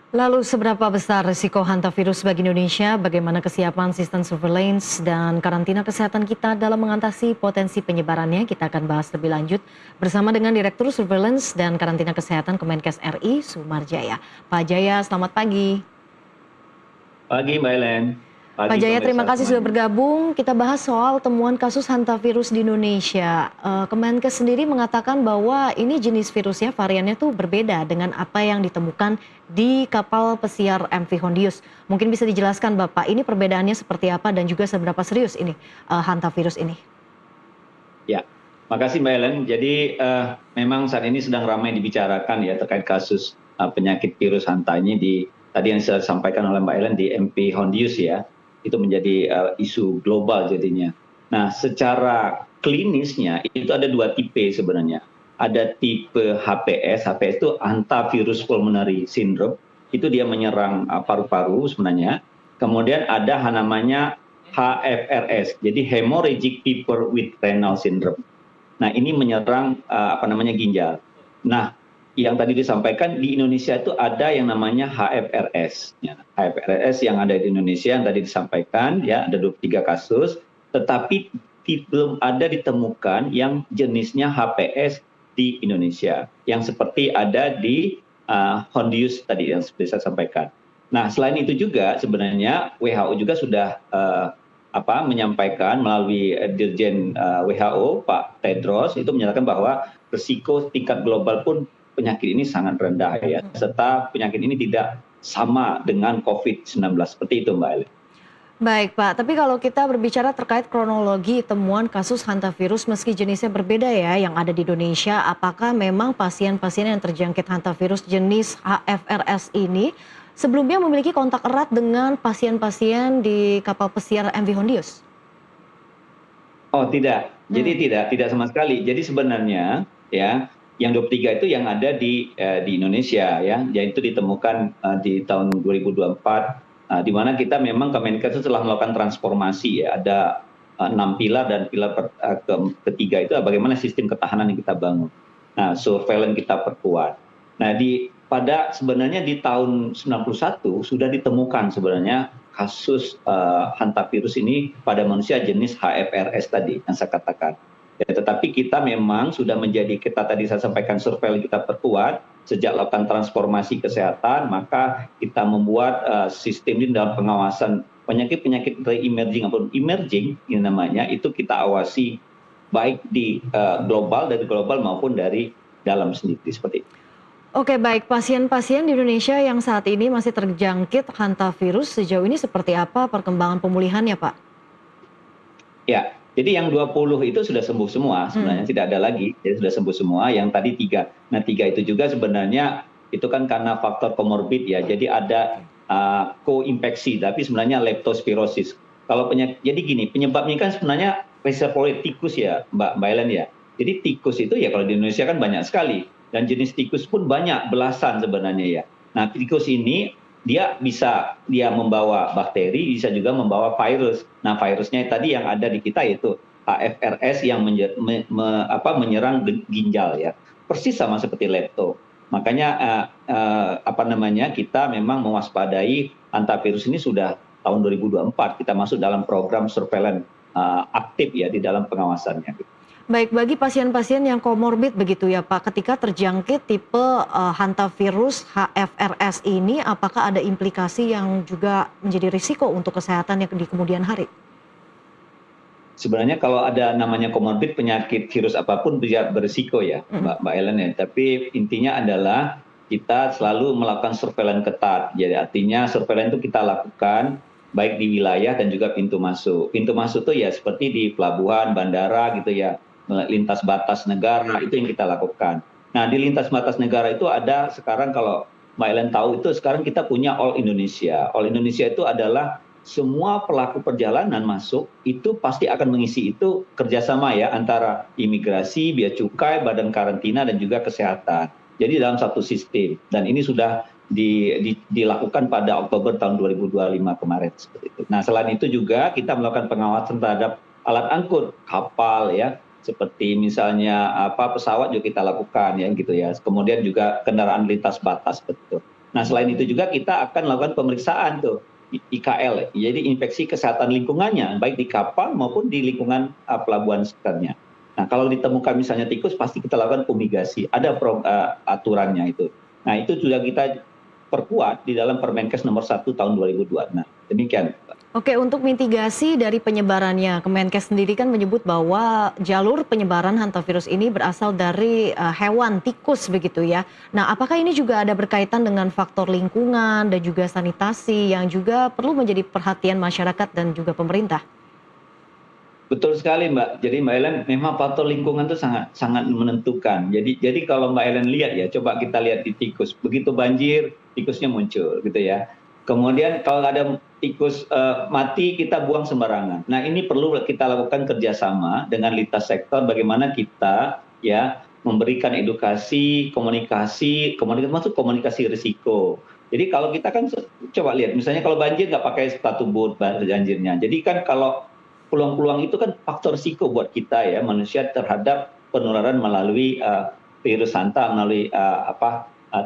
Lalu seberapa besar risiko hantavirus bagi Indonesia? Bagaimana kesiapan sistem surveillance dan karantina kesehatan kita dalam mengatasi potensi penyebarannya? Kita akan bahas lebih lanjut bersama dengan Direktur Surveillance dan Karantina Kesehatan Kemenkes RI, Sumarjaya. Pak Jaya, selamat pagi. Pagi Mbak Ellen, Pak pagi Jaya, terima pemirsa kasih sudah semuanya. bergabung. Kita bahas soal temuan kasus hantavirus di Indonesia. Kemenkes sendiri mengatakan bahwa ini jenis virusnya, variannya tuh berbeda dengan apa yang ditemukan di kapal pesiar MV Hondius. Mungkin bisa dijelaskan Bapak, ini perbedaannya seperti apa dan juga seberapa serius ini hantavirus ini? Ya, makasih Mbak Ellen. Jadi memang saat ini sedang ramai dibicarakan ya terkait kasus penyakit virus hanta ini tadi yang saya sampaikan oleh Mbak Ellen di MP Hondius ya, itu menjadi isu global jadinya. Nah, secara klinisnya itu ada dua tipe sebenarnya. Ada tipe HPS, HPS itu hantavirus pulmonary syndrome, itu dia menyerang paru-paru sebenarnya. Kemudian ada namanya HFRS, jadi hemorrhagic fever with renal syndrome. Nah, ini menyerang ginjal. Nah, yang tadi disampaikan di Indonesia itu ada yang namanya HFRS. Ya, HFRS yang ada di Indonesia yang tadi disampaikan ya ada 23 kasus, tetapi belum ada ditemukan yang jenisnya HPS di Indonesia, yang seperti ada di Hondius tadi yang seperti saya sampaikan. Nah, selain itu juga sebenarnya WHO juga sudah menyampaikan melalui Dirjen WHO Pak Tedros itu menyatakan bahwa risiko tingkat global pun penyakit ini sangat rendah ya, serta penyakit ini tidak sama dengan COVID-19 seperti itu Mbak Eli. Baik Pak, tapi kalau kita berbicara terkait kronologi temuan kasus hantavirus meski jenisnya berbeda ya yang ada di Indonesia, apakah memang pasien-pasien yang terjangkit hantavirus jenis HFRS ini sebelumnya memiliki kontak erat dengan pasien-pasien di kapal pesiar MV Hondius? Oh tidak, Hmm. jadi tidak sama sekali. Jadi sebenarnya ya yang 23 itu yang ada di Indonesia ya, yaitu ditemukan di tahun 2024, di mana kita memang Kemenkes itu telah melakukan transformasi ya, ada 6 pilar dan pilar ketiga itu bagaimana sistem ketahanan yang kita bangun. Nah, surveillance kita perkuat. Nah, pada sebenarnya di tahun 91 sudah ditemukan sebenarnya kasus hantavirus ini pada manusia jenis HFRS tadi yang saya katakan. Ya, tetapi kita memang sudah kita tadi saya sampaikan surveillance kita perkuat sejak lakukan transformasi kesehatan, maka kita membuat sistem ini dalam pengawasan penyakit-penyakit re-emerging ataupun emerging ini namanya, itu kita awasi baik dari global maupun dari dalam sendiri seperti itu. Oke baik, pasien-pasien di Indonesia yang saat ini masih terjangkit hantavirus sejauh ini seperti apa perkembangan pemulihannya Pak? Ya, jadi yang 20 itu sudah sembuh semua sebenarnya, tidak ada lagi, jadi sudah sembuh semua, yang tadi 3. Nah 3 itu juga sebenarnya itu kan karena faktor komorbid ya, jadi ada co-infeksi, tapi sebenarnya leptospirosis. Jadi gini, penyebabnya kan sebenarnya reservoir tikus ya Mbak Ellen ya. Jadi tikus itu ya kalau di Indonesia kan banyak sekali, dan jenis tikus pun banyak, belasan sebenarnya ya. Nah tikus ini dia membawa bakteri, bisa juga membawa virus. Nah, virusnya tadi yang ada di kita yaitu HFRS yang menyerang ginjal ya. Persis sama seperti lepto. Makanya kita memang mewaspadai hantavirus ini sudah tahun 2024 kita masuk dalam program surveillance aktif ya di dalam pengawasannya. Baik, bagi pasien-pasien yang komorbid begitu ya Pak, ketika terjangkit tipe hantavirus HFRS ini, apakah ada implikasi yang juga menjadi risiko untuk kesehatan yang di kemudian hari? Sebenarnya kalau ada namanya komorbid penyakit virus apapun bisa berisiko ya Mbak Ellen ya. Tapi intinya adalah kita selalu melakukan surveillance ketat. Jadi artinya surveillance itu kita lakukan baik di wilayah dan juga pintu masuk. Pintu masuk itu ya seperti di pelabuhan, bandara gitu ya, lintas batas negara itu yang kita lakukan. Nah di lintas batas negara itu ada sekarang kalau Mbak Ellen tahu itu sekarang kita punya All Indonesia. All Indonesia itu adalah semua pelaku perjalanan masuk itu pasti akan mengisi itu kerjasama ya antara imigrasi, bea cukai, badan karantina dan juga kesehatan. Jadi dalam satu sistem, dan ini sudah dilakukan pada Oktober tahun 2025 kemarin seperti itu. Nah selain itu juga kita melakukan pengawasan terhadap alat angkut kapal ya, seperti misalnya pesawat juga kita lakukan ya gitu ya. Kemudian juga kendaraan lintas batas betul. Nah, selain itu juga kita akan melakukan pemeriksaan tuh IKL, jadi infeksi kesehatan lingkungannya, baik di kapal maupun di lingkungan pelabuhan sekitarnya. Nah, kalau ditemukan misalnya tikus, pasti kita lakukan fumigasi. Ada aturannya itu. Nah, itu sudah kita perkuat di dalam Permenkes nomor 1 tahun 2002. Nah, demikian. Oke, untuk mitigasi dari penyebarannya, Kemenkes sendiri kan menyebut bahwa jalur penyebaran hantavirus ini berasal dari hewan tikus begitu ya. Nah, apakah ini juga ada berkaitan dengan faktor lingkungan dan juga sanitasi yang juga perlu menjadi perhatian masyarakat dan juga pemerintah? Betul sekali, Mbak. Jadi Mbak Ellen, memang faktor lingkungan itu sangat sangat menentukan. Jadi kalau Mbak Ellen lihat ya, coba kita lihat di tikus. Begitu banjir, tikusnya muncul gitu ya. Kemudian kalau ada tikus mati, kita buang sembarangan. Nah, ini perlu kita lakukan kerjasama dengan lintas sektor, bagaimana kita ya memberikan edukasi, komunikasi masuk komunikasi risiko. Jadi kalau kita kan coba lihat, misalnya kalau banjir nggak pakai sepatu boot banjirnya. Jadi kan kalau peluang-peluang itu kan faktor risiko buat kita ya manusia terhadap penularan melalui virus Hanta melalui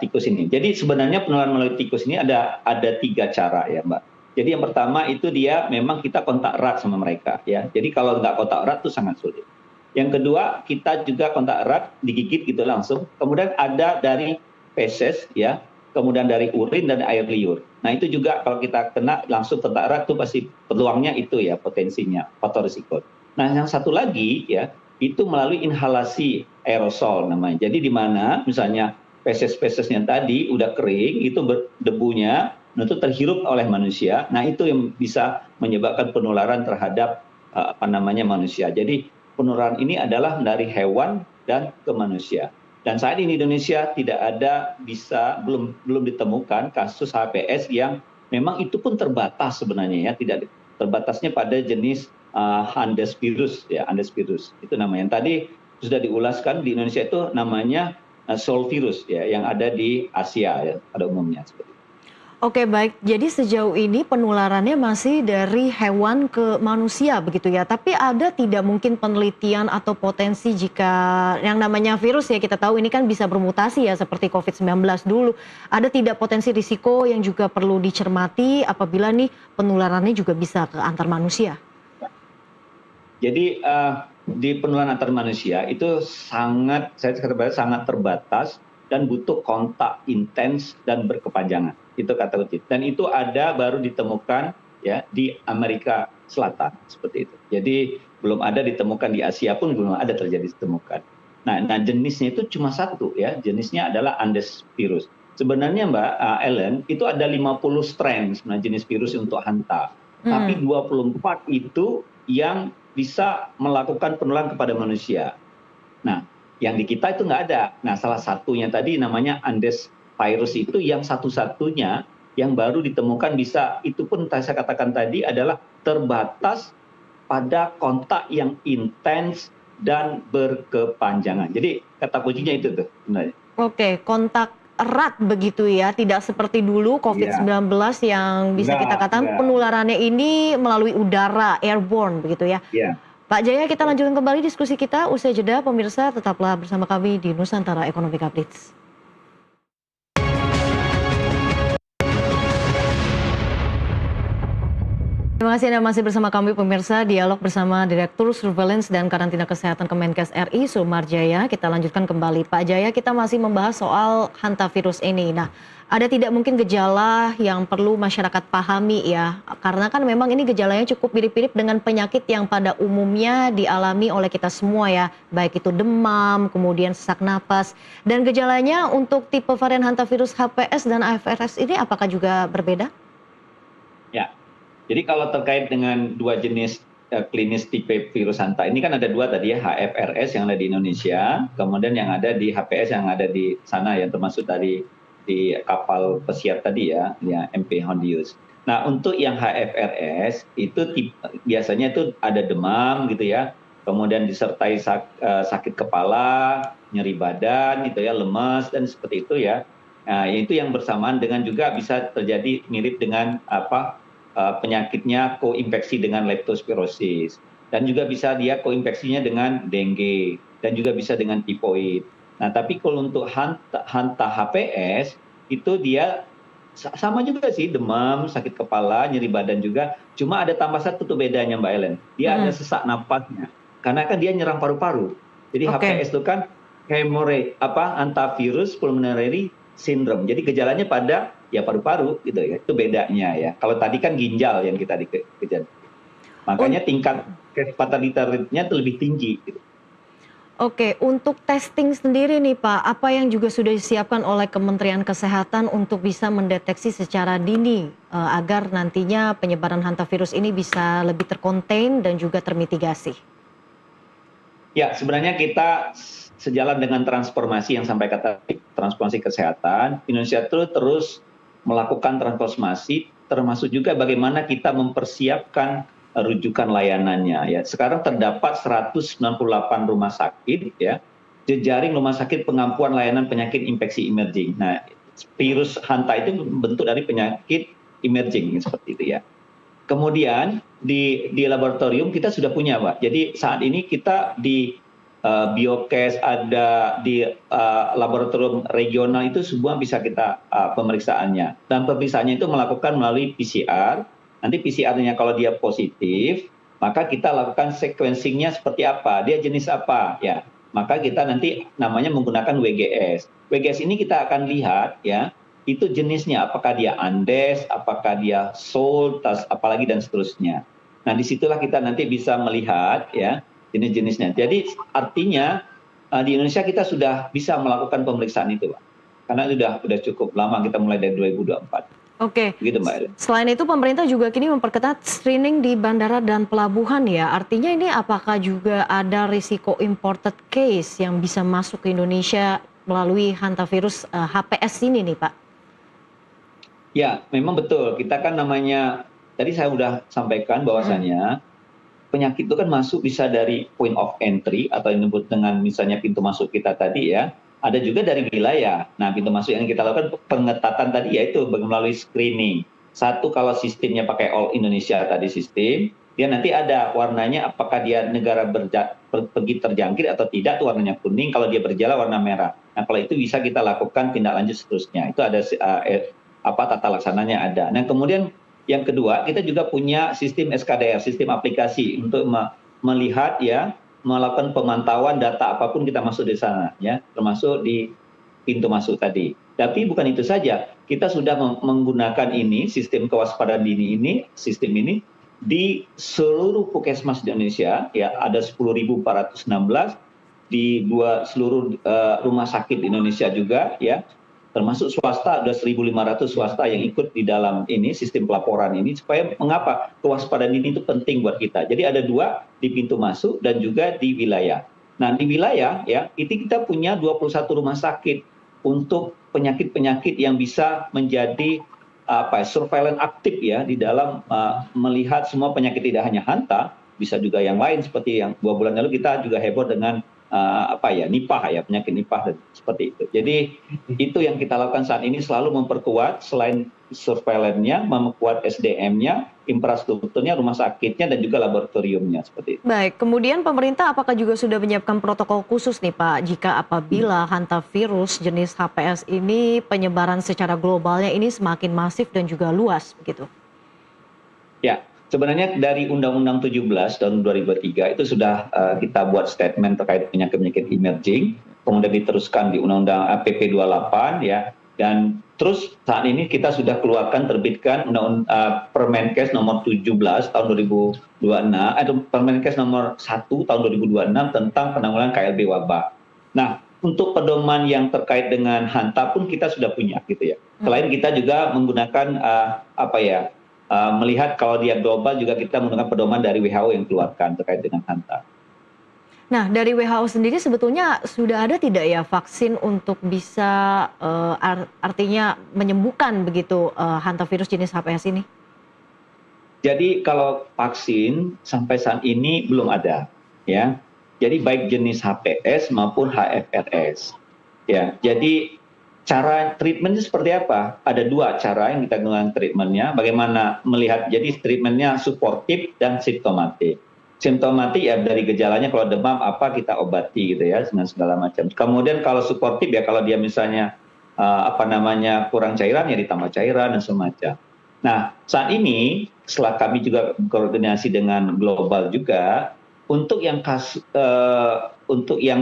tikus ini. Jadi sebenarnya penularan melalui tikus ini ada 3 cara ya, Mbak. Jadi yang pertama itu dia memang kita kontak erat sama mereka ya. Jadi kalau nggak kontak erat itu sangat sulit. Yang kedua kita juga kontak erat digigit gitu langsung. Kemudian ada dari feses ya, kemudian dari urin dan air liur. Nah itu juga kalau kita kena langsung kontak erat itu pasti peluangnya itu ya potensinya, faktor risiko. Nah yang satu lagi ya itu melalui inhalasi aerosol namanya. Jadi di mana misalnya feses-fesesnya tadi udah kering itu debunya itu terhirup oleh manusia. Nah itu yang bisa menyebabkan penularan terhadap manusia. Jadi penularan ini adalah dari hewan dan ke manusia. Dan saat ini di Indonesia tidak ada belum ditemukan kasus HPS yang memang itu pun terbatas sebenarnya ya, tidak terbatasnya pada jenis Andes virus ya, Andes virus itu namanya. Yang tadi sudah diulaskan di Indonesia itu namanya Sol virus ya, yang ada di Asia ya pada umumnya seperti itu. Oke, baik. Jadi sejauh ini penularannya masih dari hewan ke manusia begitu ya. Tapi ada tidak mungkin penelitian atau potensi jika yang namanya virus ya kita tahu ini kan bisa bermutasi ya seperti COVID-19 dulu. Ada tidak potensi risiko yang juga perlu dicermati apabila nih penularannya juga bisa ke antar manusia? Jadi di penularan antar manusia itu saya katakan sangat terbatas dan butuh kontak intens dan berkepanjangan. Itu kata kunci. Dan itu ada baru ditemukan ya di Amerika Selatan seperti itu. Jadi belum ada ditemukan di Asia pun belum ada terjadi ditemukan. Nah jenisnya itu cuma satu ya, jenisnya adalah Andes virus. Sebenarnya Mbak Ellen itu ada 50 strain sebenarnya jenis virus untuk Hanta. Tapi 24 itu yang bisa melakukan penularan kepada manusia. Nah, yang di kita itu nggak ada. Nah, salah satunya tadi namanya Andes virus itu yang satu-satunya yang baru ditemukan bisa, itu pun saya katakan tadi adalah terbatas pada kontak yang intens dan berkepanjangan. Jadi kata kuncinya itu tuh sebenarnya. Oke, kontak erat begitu ya, tidak seperti dulu COVID-19 yang bisa kita katakan Enggak. penularannya ini melalui udara, airborne begitu ya. Ya. Pak Jaya, kita lanjutkan kembali diskusi kita usai jeda. Pemirsa tetaplah bersama kami di Nusantara Economic Updates. Terima kasih Anda masih bersama kami pemirsa, dialog bersama Direktur Surveillance dan Karantina Kesehatan Kemenkes RI, Sumar Jaya. Kita lanjutkan kembali. Pak Jaya, kita masih membahas soal hantavirus ini. Nah, ada tidak mungkin gejala yang perlu masyarakat pahami ya? Karena kan memang ini gejalanya cukup mirip-mirip dengan penyakit yang pada umumnya dialami oleh kita semua ya. Baik itu demam, kemudian sesak napas. Dan gejalanya untuk tipe varian hantavirus HPS dan AFRS ini apakah juga berbeda? Ya. Jadi kalau terkait dengan dua jenis klinis tipe virus Hanta, ini kan ada dua tadi ya, HFRS yang ada di Indonesia, kemudian yang ada di HPS yang ada di sana yang termasuk tadi di kapal pesiar tadi ya MV Hondius. Nah untuk yang HFRS itu biasanya itu ada demam gitu ya, kemudian disertai sakit kepala, nyeri badan gitu ya, lemas dan seperti itu ya. Nah, itu yang bersamaan dengan juga bisa terjadi mirip dengan penyakitnya koinfeksi dengan leptospirosis dan juga bisa dia koinfeksinya dengan dengue dan juga bisa dengan tifoid. Nah, tapi kalau untuk Hanta HPS itu dia Sama juga sih, demam, sakit kepala, nyeri badan juga. Cuma ada tambah satu tuh bedanya Mbak Ellen. Dia ada Mm-mm. sesak napasnya. Karena kan dia nyerang paru-paru. Jadi Oke. HPS itu kan hantavirus pulmonary syndrome. Jadi gejalanya pada ya paru-paru gitu ya. Itu bedanya ya. Kalau tadi kan ginjal yang kita dikejar. Un- Makanya tingkat fatality rate-nya itu lebih tinggi gitu. Oke, untuk testing sendiri nih Pak, apa yang juga sudah disiapkan oleh Kementerian Kesehatan untuk bisa mendeteksi secara dini agar nantinya penyebaran hantavirus ini bisa lebih terkonten dan juga termitigasi? Ya, sebenarnya kita sejalan dengan transformasi yang sampai kata transformasi kesehatan, Indonesia itu terus melakukan transformasi, termasuk juga bagaimana kita mempersiapkan rujukan layanannya. Ya, sekarang terdapat 198 rumah sakit, ya, jejaring rumah sakit pengampuan layanan penyakit infeksi emerging. Nah, virus hanta itu bentuk dari penyakit emerging seperti itu ya. Kemudian di laboratorium kita sudah punya, Pak. Jadi saat ini kita di biokes, ada di laboratorium regional itu semua bisa kita pemeriksaannya. Dan pemeriksaannya itu melakukan melalui PCR. Nanti PCR-nya kalau dia positif, maka kita lakukan sequencing-nya seperti apa, dia jenis apa, ya. Maka kita nanti namanya menggunakan WGS. WGS ini kita akan lihat ya, itu jenisnya, apakah dia Andes, apakah dia Seoul, apalagi dan seterusnya. Nah, disitulah kita nanti bisa melihat ya jenis-jenisnya. Jadi artinya di Indonesia kita sudah bisa melakukan pemeriksaan itu, Pak. Karena sudah cukup lama, kita mulai dari 2024. Oke, Begitu, Mbak Ellen. selain itu pemerintah juga kini memperketat screening di bandara dan pelabuhan ya. Artinya ini apakah juga ada risiko imported case yang bisa masuk ke Indonesia melalui hantavirus HPS ini nih Pak? Ya, memang betul. Kita kan namanya, tadi saya sudah sampaikan Mm. bahwasanya penyakit itu kan masuk bisa dari point of entry atau yang disebut dengan misalnya pintu masuk kita tadi ya. Ada juga dari wilayah. Nah, pintu masuk yang kita lakukan pengetatan tadi yaitu melalui screening. Satu, kalau sistemnya pakai All Indonesia tadi sistem, dia nanti ada warnanya apakah dia negara pergi terjangkit atau tidak, itu warnanya kuning. Kalau dia berjala warna merah. Nah, kalau itu bisa kita lakukan tindak lanjut seterusnya. Itu ada tata laksananya ada. Nah, kemudian yang kedua, kita juga punya sistem SKDR, sistem aplikasi untuk melihat ya, melakukan pemantauan data apapun kita masuk di sana ya, termasuk di pintu masuk tadi. Tapi bukan itu saja, kita sudah menggunakan ini sistem kewaspadaan dini ini, sistem ini di seluruh puskesmas di Indonesia ya, ada 10.416 di seluruh rumah sakit di Indonesia juga ya, termasuk swasta, ada 1.500 swasta yang ikut di dalam ini sistem pelaporan ini. Supaya mengapa kewaspadaan ini itu penting buat kita. Jadi ada dua, di pintu masuk dan juga di wilayah. Nah, di wilayah ya, itu kita punya 21 rumah sakit untuk penyakit-penyakit yang bisa menjadi surveillance aktif ya, di dalam melihat semua penyakit, tidak hanya hanta, bisa juga yang lain, seperti yang 2 bulan lalu kita juga heboh dengan Nipah ya, penyakit Nipah dan seperti itu. Jadi itu yang kita lakukan saat ini, selalu memperkuat selain surveillance-nya, memperkuat SDM-nya, infrastrukturnya, rumah sakitnya dan juga laboratoriumnya seperti itu. Baik, kemudian pemerintah apakah juga sudah menyiapkan protokol khusus nih Pak, jika apabila hantavirus jenis HPS ini penyebaran secara globalnya ini semakin masif dan juga luas begitu? Ya, sebenarnya dari Undang-Undang 17 tahun 2003 itu sudah kita buat statement terkait penyakit-penyakit emerging, kemudian diteruskan di Undang-Undang PP 28 ya, dan terus saat ini kita sudah keluarkan, terbitkan Permenkes nomor 17 tahun 2026, Permenkes nomor 1 tahun 2026 tentang penanggulangan KLB wabah. Nah, untuk pedoman yang terkait dengan hanta pun kita sudah punya gitu ya. Selain kita juga menggunakan melihat kalau dia global juga kita menggunakan pedoman dari WHO yang keluarkan terkait dengan hanta. Nah, dari WHO sendiri sebetulnya sudah ada tidak ya vaksin untuk bisa artinya menyembuhkan begitu hantavirus jenis HPS ini? Jadi kalau vaksin sampai saat ini belum ada ya. Jadi baik jenis HPS maupun HFRS. Ya, jadi cara treatmentnya seperti apa? Ada dua cara yang kita gunakan treatmentnya. Bagaimana melihat, jadi treatmentnya suportif dan simptomatik. Simptomatik ya dari gejalanya, kalau demam apa kita obati gitu ya, dengan segala macam. Kemudian kalau suportif ya, kalau dia misalnya apa namanya kurang cairan ya ditambah cairan dan semacam. Nah, saat ini setelah kami juga koordinasi dengan global juga untuk yang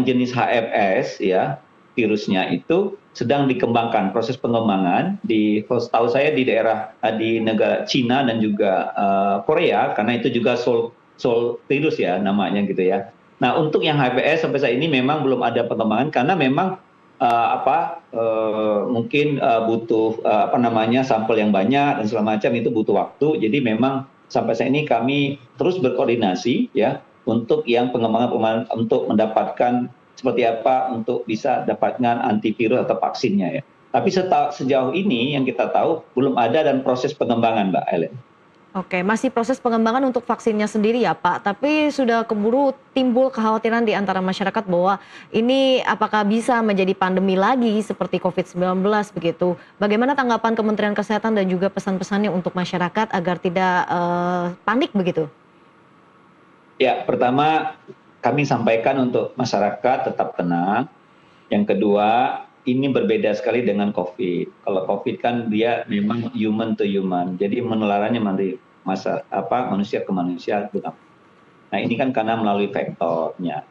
jenis HFS ya virusnya itu sedang dikembangkan proses pengembangan setahu saya di daerah di negara Cina dan juga Korea karena itu juga Sol virus ya namanya gitu ya. Nah, untuk yang HPS sampai saat ini memang belum ada pengembangan karena memang mungkin butuh apa namanya sampel yang banyak dan segala macam itu butuh waktu. Jadi memang sampai saat ini kami terus berkoordinasi ya untuk yang pengembangan untuk mendapatkan seperti apa untuk bisa dapatkan antivirus atau vaksinnya ya. Tapi sejauh ini yang kita tahu belum ada dan proses pengembangan Mbak Ellen. Oke, masih proses pengembangan untuk vaksinnya sendiri ya Pak, tapi sudah keburu timbul kekhawatiran di antara masyarakat bahwa ini apakah bisa menjadi pandemi lagi seperti COVID-19 begitu. Bagaimana tanggapan Kementerian Kesehatan dan juga pesan-pesannya untuk masyarakat agar tidak panik begitu? Ya, pertama kami sampaikan untuk masyarakat tetap tenang. Yang kedua, ini berbeda sekali dengan COVID. Kalau COVID kan dia memang human to human, jadi penularannya manusia ke manusia. Nah ini kan karena melalui vektornya.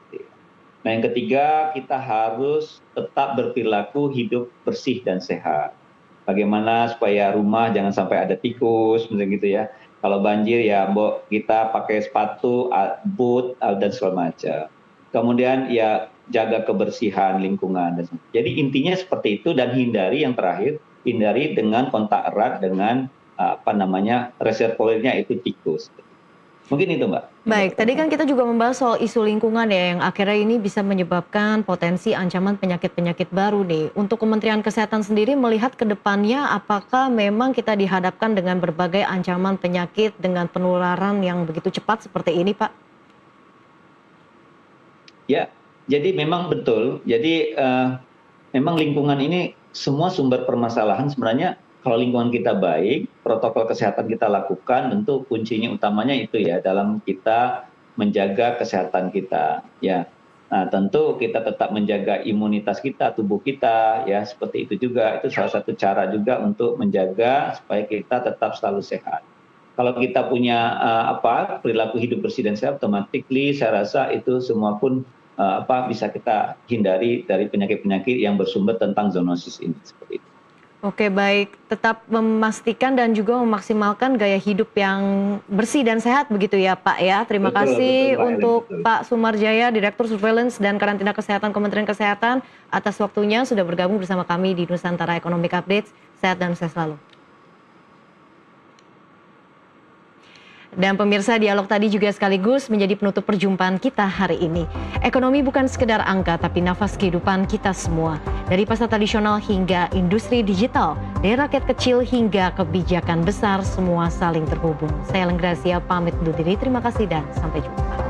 Nah yang ketiga, kita harus tetap berperilaku hidup bersih dan sehat. Bagaimana supaya rumah jangan sampai ada tikus, misalnya gitu ya. Kalau banjir ya, kita pakai sepatu, boot dan segala macam. Kemudian ya jaga kebersihan lingkungan. Jadi intinya seperti itu dan hindari yang terakhir, hindari dengan kontak erat dengan reservoirnya itu tikus. Mungkin itu Mbak. Baik, tadi kan kita juga membahas soal isu lingkungan ya yang akhirnya ini bisa menyebabkan potensi ancaman penyakit-penyakit baru nih. Untuk Kementerian Kesehatan sendiri melihat ke depannya apakah memang kita dihadapkan dengan berbagai ancaman penyakit dengan penularan yang begitu cepat seperti ini Pak? Ya, jadi memang betul. Jadi memang lingkungan ini semua sumber permasalahan sebenarnya. Kalau lingkungan kita baik, protokol kesehatan kita lakukan, tentu kuncinya utamanya itu ya dalam kita menjaga kesehatan kita. Ya, nah tentu kita tetap menjaga imunitas kita, tubuh kita, ya seperti itu juga. Itu salah satu cara juga untuk menjaga supaya kita tetap selalu sehat. Kalau kita punya perilaku hidup bersih dan sehat, otomatis saya rasa itu semua pun bisa kita hindari dari penyakit-penyakit yang bersumber tentang zoonosis ini seperti itu. Oke baik, tetap memastikan dan juga memaksimalkan gaya hidup yang bersih dan sehat begitu ya Pak ya. Terima kasih untuk Pak Sumarjaya, Direktur Surveillance dan Karantina Kesehatan Kementerian Kesehatan atas waktunya sudah bergabung bersama kami di Nusantara Economic Updates. Sehat dan sukses selalu. Dan pemirsa, dialog tadi juga sekaligus menjadi penutup perjumpaan kita hari ini. Ekonomi bukan sekedar angka, tapi nafas kehidupan kita semua. Dari pasar tradisional hingga industri digital, dari rakyat kecil hingga kebijakan besar, semua saling terhubung. Saya Ellen Gracia, pamit undur diri. Terima kasih dan sampai jumpa.